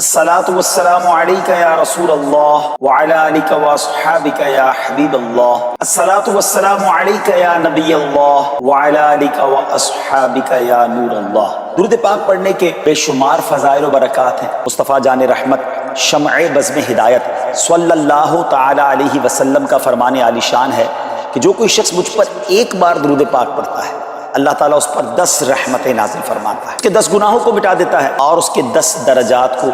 الصلاة والسلام عليك يا رسول الله وعلى آلك وأصحابك يا حبيب الله. الصلاة والسلام عليك يا نبي الله وعلى آلك وأصحابك يا نور الله. درود پاک پڑھنے کے بے شمار فضائل و برکات ہیں. مصطفیٰ جان رحمت شمع بزم ہدایت صلی اللہ تعالی علیہ وسلم کا فرمان عالی شان ہے کہ جو کوئی شخص مجھ پر ایک بار درود پاک پڑھتا ہے اللہ تعالیٰ اس پر 10 رحمتیں نازل فرماتا ہے، اس کے 10 گناہوں کو مٹا دیتا ہے اور اس کے 10 درجات کو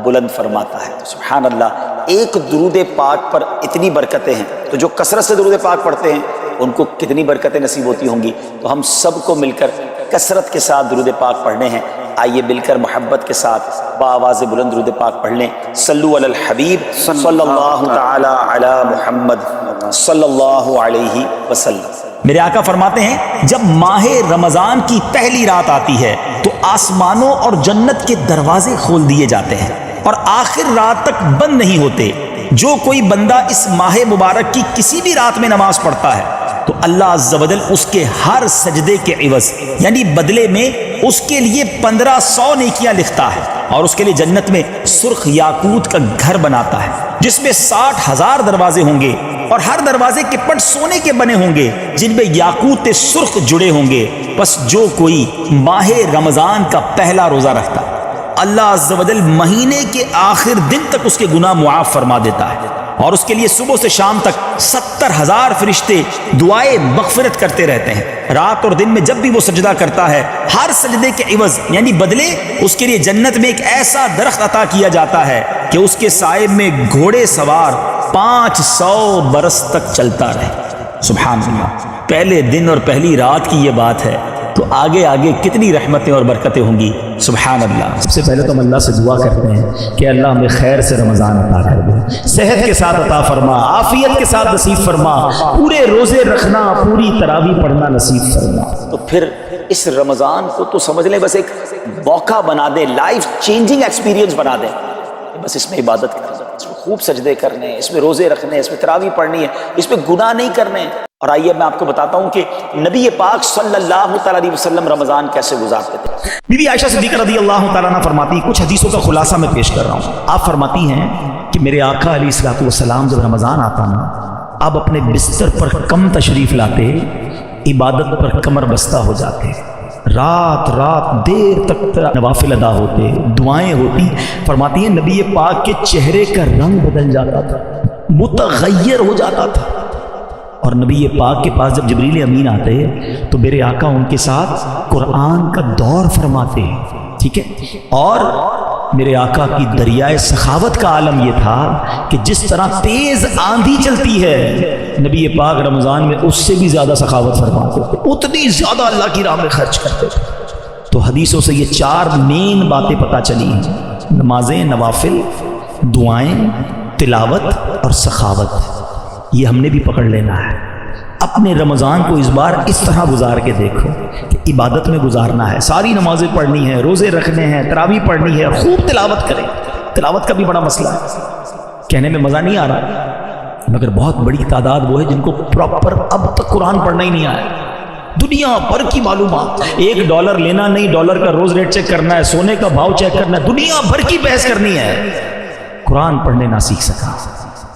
بلند فرماتا ہے. سبحان اللہ، ایک درود پاک پر اتنی برکتیں ہیں، تو جو کثرت سے درود پاک پڑھتے ہیں ان کو کتنی برکتیں نصیب ہوتی ہوں گی. تو ہم سب کو مل کر کثرت کے ساتھ درود پاک پڑھنے ہیں. آئیے مل کر محبت کے ساتھ بآواز بلند درود پاک پڑھ لیں. صلو علی الحبیب صلی اللہ تعالی علی محمد صلی اللہ علیہ وسلم. میرے آقا فرماتے ہیں جب ماہ رمضان کی پہلی رات آتی ہے تو آسمانوں اور جنت کے دروازے کھول دیے جاتے ہیں اور آخر رات تک بند نہیں ہوتے. جو کوئی بندہ اس ماہ مبارک کی کسی بھی رات میں نماز پڑھتا ہے تو اللہ عز و جل اس کے ہر سجدے کے عوض یعنی بدلے میں اس کے لیے 1500 نیکیاں لکھتا ہے اور اس کے لیے جنت میں سرخ یاقوت کا گھر بناتا ہے جس میں 60,000 دروازے ہوں گے اور ہر دروازے کے پٹ سونے کے بنے ہوں گے جن میں یاقوت سرخ جڑے ہوں گے. بس جو کوئی ماہ رمضان کا پہلا روزہ رکھتا اللہ عز و جل مہینے کے آخر دن تک اس کے گناہ معاف فرما دیتا ہے اور اس کے لیے صبح سے شام تک 70,000 فرشتے دعائے مغفرت کرتے رہتے ہیں. رات اور دن میں جب بھی وہ سجدہ کرتا ہے ہر سجدے کے عوض یعنی بدلے اس کے لیے جنت میں ایک ایسا درخت عطا کیا جاتا ہے کہ اس کے سائے میں گھوڑے سوار 500 برس تک چلتا رہے. سبحان اللہ، پہلے دن اور پہلی رات کی یہ بات ہے تو آگے آگے کتنی رحمتیں اور برکتیں ہوں گی. سبحان اللہ. سب سے پہلے تو ہم اللہ سے دعا کرتے ہیں کہ اللہ ہمیں خیر سے رمضان عطا کر دے، صحت کے ساتھ عطا فرما، عافیت کے ساتھ نصیب فرما، پورے روزے رکھنا، پوری تراویح پڑھنا نصیب فرما. تو پھر اس رمضان کو تو سمجھ لیں بس ایک موقع بنا دے، لائف چینجنگ ایکسپیرینس بنا دے. بس اس میں عبادت کرنا، اس میں خوب سجدے کرنے، اس میں روزے رکھنے، اس میں تراویح پڑھنی ہے، اس میں گناہ نہیں کرنے. اور آئیے میں آپ کو بتاتا ہوں کہ نبی پاک صلی اللہ تعالی علیہ وسلم رمضان کیسے گزارتے تھے. بی بی عائشہ صدیقہ رضی اللہ تعالیٰ عنہ فرماتی ہیں، کچھ حدیثوں کا خلاصہ میں پیش کر رہا ہوں. آپ فرماتی ہیں کہ میرے آقا علیہ الصلوۃ والسلام جب رمضان آتا نا آپ اپنے بستر پر کم تشریف لاتے، عبادت پر کمر بستہ ہو جاتے، رات رات دیر تک نوافل ادا ہوتے، دعائیں ہوتی. فرماتی ہیں نبی پاک کے چہرے کا رنگ بدل جاتا تھا، متغیر ہو جاتا تھا. اور نبی پاک کے پاس جب جبریل امین آتے تو میرے آقا ان کے ساتھ قرآن کا دور فرماتے، ٹھیک ہے. اور میرے آقا کی دریائے سخاوت کا عالم یہ تھا کہ جس طرح تیز آندھی چلتی ہے نبی پاک رمضان میں اس سے بھی زیادہ سخاوت فرماتے، اتنی زیادہ اللہ کی راہ میں خرچ کرتے. تو حدیثوں سے یہ 4 مین باتیں پتہ چلی ہیں: نمازیں، نوافل، دعائیں، تلاوت اور سخاوت. یہ ہم نے بھی پکڑ لینا ہے. اپنے رمضان کو اس بار اس طرح گزار کے دیکھو کہ عبادت میں گزارنا ہے، ساری نمازیں پڑھنی ہیں، روزے رکھنے ہیں، تراویح پڑھنی ہے اور خوب تلاوت کریں. تلاوت کا بھی بڑا مسئلہ ہے، کہنے میں مزہ نہیں آ رہا مگر بہت بڑی تعداد وہ ہے جن کو پراپر اب تک قرآن پڑھنا ہی نہیں آیا. دنیا بھر کی معلومات، $1 لینا نہیں، ڈالر کا روز ریٹ چیک کرنا ہے، سونے کا بھاؤ چیک کرنا ہے، دنیا بھر کی بحث کرنی ہے، قرآن پڑھنے نہ سیکھ سکا.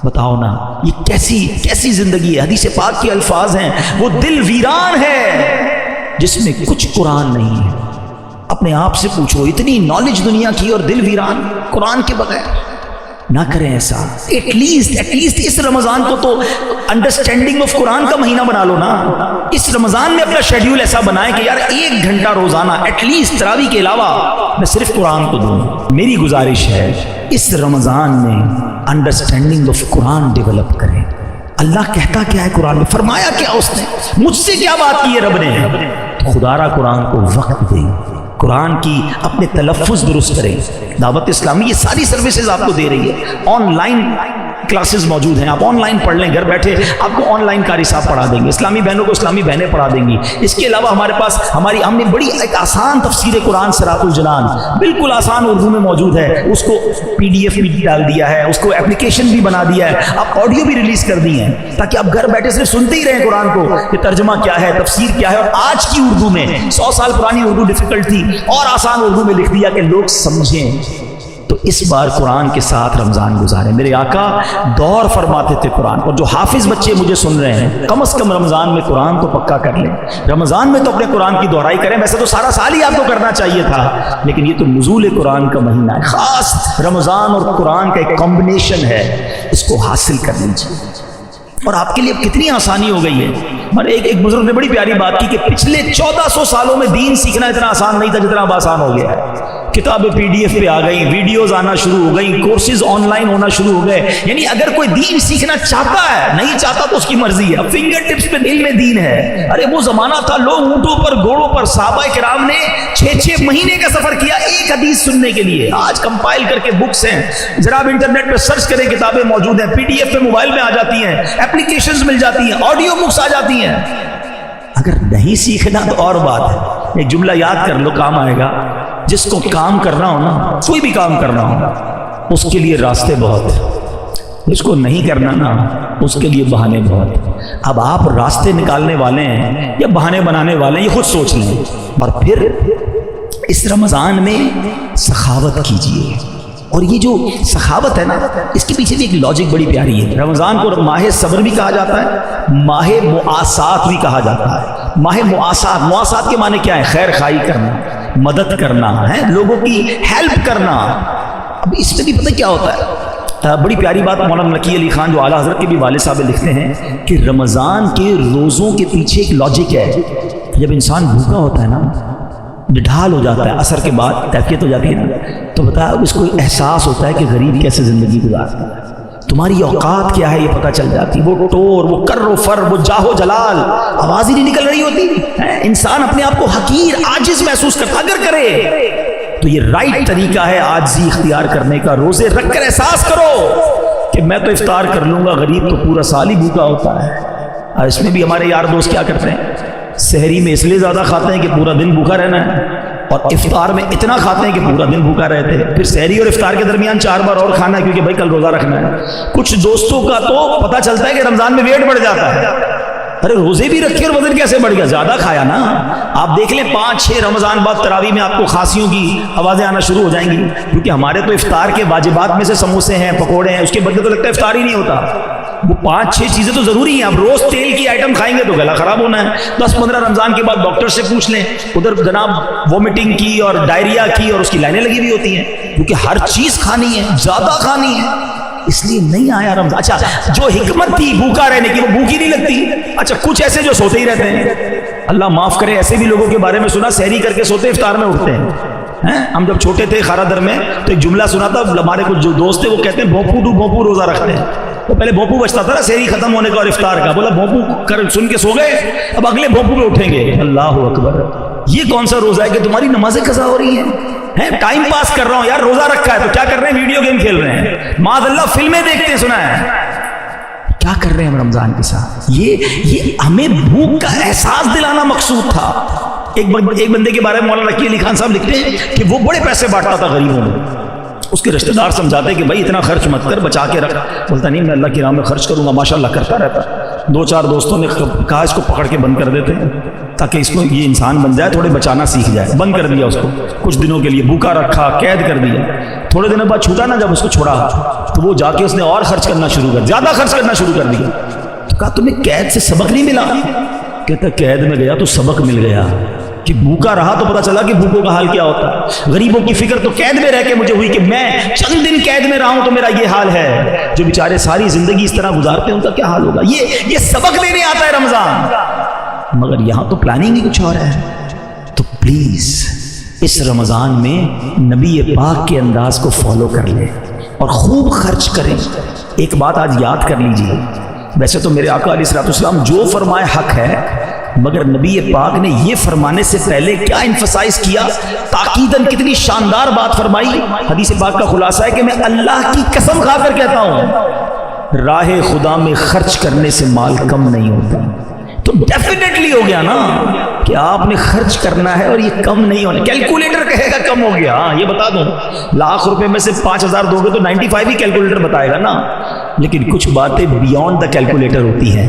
بتاؤ نا یہ کیسی زندگی ہے. حدیث پاک کے الفاظ ہیں وہ دل ویران ہے جس میں کچھ قرآن نہیں ہے. اپنے آپ سے پوچھو، اتنی نالج دنیا کی اور دل ویران قرآن کے بغیر. نہ کریں ایسا. ایٹ لیسٹ اس رمضان کو تو انڈرسٹینڈنگ آف قرآن کا مہینہ بنا لو نا. اس رمضان میں اپنا شیڈیول ایسا بنائیں کہ یار 1 گھنٹہ روزانہ ایٹ لیسٹ تراویح کے علاوہ میں صرف قرآن کو دوں. میری گزارش ہے اس رمضان میں انڈرسٹینڈنگ آف قرآن ڈیولپ کریں. اللہ کہتا کیا ہے قرآن میں، فرمایا کیا اس نے، مجھ سے کیا بات کی ہے رب نے. تو خدا را قرآن کو وقت دیں، قرآن کی اپنے تلفظ درست کریں. دعوت اسلامی یہ ساری سروسز آپ کو دے رہی ہے. آن لائن کلاسز موجود ہیں، آپ آن لائن پڑھ لیں، گھر بیٹھے آپ کو آن لائن قاری صاحب پڑھا دیں گے، اسلامی بہنوں کو اسلامی بہنیں پڑھا دیں گی. اس کے علاوہ ہمارے پاس ہم نے بڑی ایک آسان تفسیر قرآن صراط الجنان بالکل آسان اردو میں موجود ہے، اس کو PDF بھی ڈال دیا ہے، اس کو اپلیکیشن بھی بنا دیا ہے، آپ آڈیو بھی ریلیز کر دی ہیں تاکہ آپ گھر بیٹھے صرف سنتے ہی رہیں قرآن کو کہ ترجمہ کیا ہے، تفسیر کیا ہے. اور آج کی اردو میں 100 سال پرانی اردو ڈیفیکلٹ تھی اور آسان اردو میں لکھ دیا کہ لوگ سمجھیں. تو اس بار قرآن کے ساتھ رمضان گزارے. میرے آقا دور فرماتے تھے قرآن. اور جو حافظ بچے مجھے سن رہے ہیں کم از کم رمضان میں قرآن تو پکا کر لیں. رمضان میں تو اپنے قرآن کی دہرائی کریں. ویسے تو سارا سال ہی آپ کو کرنا چاہیے تھا, لیکن یہ تو نزول قرآن کا مہینہ ہے. خاص رمضان اور قرآن کا ایک کمبینیشن ہے, اس کو حاصل کر لیجیے. اور آپ کے لیے کتنی آسانی ہو گئی ہے. ایک بزرگ نے بڑی پیاری بات کی کہ پچھلے 1400 سالوں میں دین سیکھنا اتنا آسان نہیں تھا جتنا اب آسان ہو گیا ہے. کتابیں PDF پہ آ گئی, ویڈیوز آنا شروع ہو گئی, کورسز آن لائن ہونا شروع ہو گئے. یعنی اگر کوئی دین سیکھنا چاہتا ہے, نہیں چاہتا تو اس کی مرضی ہے. اب فنگر ٹپس پہ دل میں دین ہے. ارے وہ زمانہ تھا لوگ اونٹوں پر گھوڑوں پر, صحابہ کرام نے 6 مہینے کا سفر کیا ایک حدیث سننے کے لیے. آج کمپائل کر کے بکس ہیں, ذرا آپ انٹرنیٹ پہ سرچ کریں, کتابیں موجود ہیں, PDF پہ موبائل میں آ جاتی ہیں, اپلیکیشنز مل جاتی ہیں, آڈیو بکس آ جاتی ہیں. اگر نہیں سیکھنا تو اور بات ہے. ایک جملہ یاد کر لو, کام آئے گا. جس کو کام کرنا ہو نا, کوئی بھی کام کرنا ہو, اس کے لیے راستے بہت ہیں. جس کو نہیں کرنا نا, اس کے لیے بہانے بہت ہیں. اب آپ راستے نکالنے والے ہیں یا بہانے بنانے والے ہیں, یہ خود سوچ لیں. اور پھر اس رمضان میں سخاوت کیجیے. اور یہ جو سخاوت ہے نا, اس کے پیچھے بھی ایک لاجک بڑی پیاری ہے. رمضان کو ماہ صبر بھی کہا جاتا ہے, ماہ مواسات بھی کہا جاتا ہے. ماہ مواسات, مواسات کے معنی کیا ہے؟ خیر خواہی کرنا, مدد کرنا ہے, لوگوں کی ہیلپ کرنا. اب اس میں بھی پتہ کیا ہوتا ہے, بڑی پیاری بات مولانا نقی علی خان جو اعلیٰ حضرت کے بھی والد صاحب لکھتے ہیں کہ رمضان کے روزوں کے پیچھے ایک لاجک ہے. جب انسان بھوکا ہوتا ہے نا, ڈھال ہو جاتا ہے, عصر کے بعد کیفیت ہو جاتی ہے نا, تو بتا اس کو احساس ہوتا ہے کہ غریب کیسے زندگی گزارتا ہے. تمہاری اوقات کیا ہے یہ پتہ چل جاتی. وہ ٹور, وہ کر و فر, وہ جاہ و جلال, آواز ہی نہیں نکل رہی ہوتی. انسان اپنے آپ کو حقیر, عاجز محسوس کرتا. اگر کرے تو یہ رائٹ طریقہ ہے عاجزی اختیار کرنے کا. روزے رکھ کر احساس کرو کہ میں تو افطار کر لوں گا, غریب تو پورا سال ہی بھوکا ہوتا ہے. اور اس میں بھی ہمارے یار دوست کیا کرتے ہیں, سحری میں اس لیے زیادہ کھاتے ہیں کہ پورا دن بھوکا رہنا ہے, اور افطار میں اتنا کھاتے ہیں کہ پورا دن بھوکا رہتے ہیں. پھر سحری اور افطار کے درمیان 4 بار اور کھانا ہے کیونکہ بھائی کل روزہ رکھنا ہے. کچھ دوستوں کا تو پتہ چلتا ہے کہ رمضان میں ویٹ بڑھ جاتا ہے. ارے روزے بھی رکھے اور وزن کیسے بڑھ گیا؟ زیادہ کھایا نا. آپ دیکھ لیں 5-6 رمضان بعد تراویح میں آپ کو کھانسیوں کی آوازیں آنا شروع ہو جائیں گی, کیونکہ ہمارے تو افطار کے واجبات میں سے سموسے ہیں, پکوڑے ہیں, اس کے بدلے تو لگتا ہے افطار ہی نہیں ہوتا. وہ 5-6 چیزیں تو ضروری ہیں. اب روز تیل کی آئٹم کھائیں گے تو گلا خراب ہونا ہے. 10-15 رمضان کے بعد ڈاکٹر سے پوچھ لیں, ادھر جناب وومٹنگ کی اور ڈائریا کی اور اس کی لائنیں لگی ہوئی ہوتی ہیں, کیونکہ ہر چیز کھانی ہے, زیادہ کھانی ہے, اس لیے نہیں آیا رمضان. اچھا جو حکمت تھی بھوکا رہنے کی, وہ بھوک ہی نہیں لگتی. اچھا کچھ ایسے جو سوتے ہی رہتے ہیں, اللہ معاف کرے, ایسے بھی لوگوں کے بارے میں سنا سحری کر کے سوتے, افطار میں اٹھتے ہیں. ہم جب چھوٹے تھے خارا در میں تو ایک جملہ سنا تھا, ہمارے کچھ جو دوست تھے وہ کہتے ہیں بھوپو ٹو بھوپو روزہ رکھتے ہیں. وہ پہلے بھوپو بچتا تھا نا سحری ختم ہونے کا اور افطار کا, بولا بھوپو کر سن کے سو گئے, اب اگلے بھوپو پہ اٹھیں گے. اللہ اکبر, یہ کون سا روزہ ہے کہ تمہاری نمازیں قضا ہو رہی ہیں؟ ٹائم پاس کر رہا ہوں یار, روزہ رکھا ہے تو کیا کر رہے ہیں؟ ویڈیو گیم کھیل رہے ہیں, معاذ اللہ فلمیں دیکھتے ہیں, سنا ہے کیا کر رہے ہیں ہم رمضان کے ساتھ. یہ ہمیں بھوک کا احساس دلانا مقصود تھا. ایک بندے کے بارے میں مولانا نقی علی خان صاحب لکھتے ہیں کہ وہ بڑے پیسے بانٹتا تھا غریبوں میں. اس کے رشتہ دار سمجھاتے کہ بھائی اتنا خرچ مت کر, بچا کے رکھ. بولتا نہیں میں اللہ کی راہ میں خرچ کروں گا. ماشاءاللہ کرتا رہتا. 2-4 دوستوں نے کہا اس کو پکڑ کے بند کر دیتے ہیں تاکہ اس کو یہ انسان بن جائے, تھوڑے بچانا سیکھ جائے. بند کر دیا اس کو کچھ دنوں کے لیے, بھوکا رکھا, قید کر دیا. تھوڑے دنوں بعد چھوٹا نا, جب اس کو چھوڑا تو وہ جا کے اس نے اور خرچ کرنا شروع کر, زیادہ خرچ کرنا شروع کر دیا. تو کہا تمہیں قید سے سبق نہیں ملا؟ کہتا قید میں گیا تو سبق مل گیا کہ بھوکا رہا تو پتا چلا کہ بھوکوں کا حال کیا ہوتا ہے. غریبوں کی فکر تو قید میں رہ کے مجھے ہوئی کہ میں چند دن قید میں رہا ہوں تو میرا یہ حال ہے. جو بیچارے ساری زندگی اس طرح گزارتے ہیں ان کا کیا حال ہوگا. یہ سبق دینے آتا ہے رمضان. مگر یہاں تو پلاننگ ہی کچھ اور ہے. تو پلیز اس رمضان میں نبی پاک کے انداز کو فالو کر لیں اور خوب خرچ کریں. ایک بات آج یاد کر لیجیے, ویسے تو میرے آقا علیہ الصلوۃ والسلام جو فرمائے حق ہے, مگر نبی پاک نے یہ فرمانے سے پہلے کیا انفسائز کیا, تاکیداً کتنی شاندار بات فرمائی. حدیث پاک کا خلاصہ ہے کہ میں اللہ کی قسم کھا کر کہتا ہوں راہ خدا میں خرچ کرنے سے مال کم نہیں ہوتا. تو ڈیفینیٹلی ہو گیا نا کہ آپ نے خرچ کرنا ہے اور یہ کم نہیں ہونا. کیلکولیٹر کہے گا کم ہو گیا, ہاں یہ بتا دوں, ₹1,00,000 میں سے 5,000 دو گے تو 95 ہی کیلکولیٹر بتائے گا نا. لیکن کچھ باتیں بیونڈ دا کیلکولیٹر ہوتی ہیں.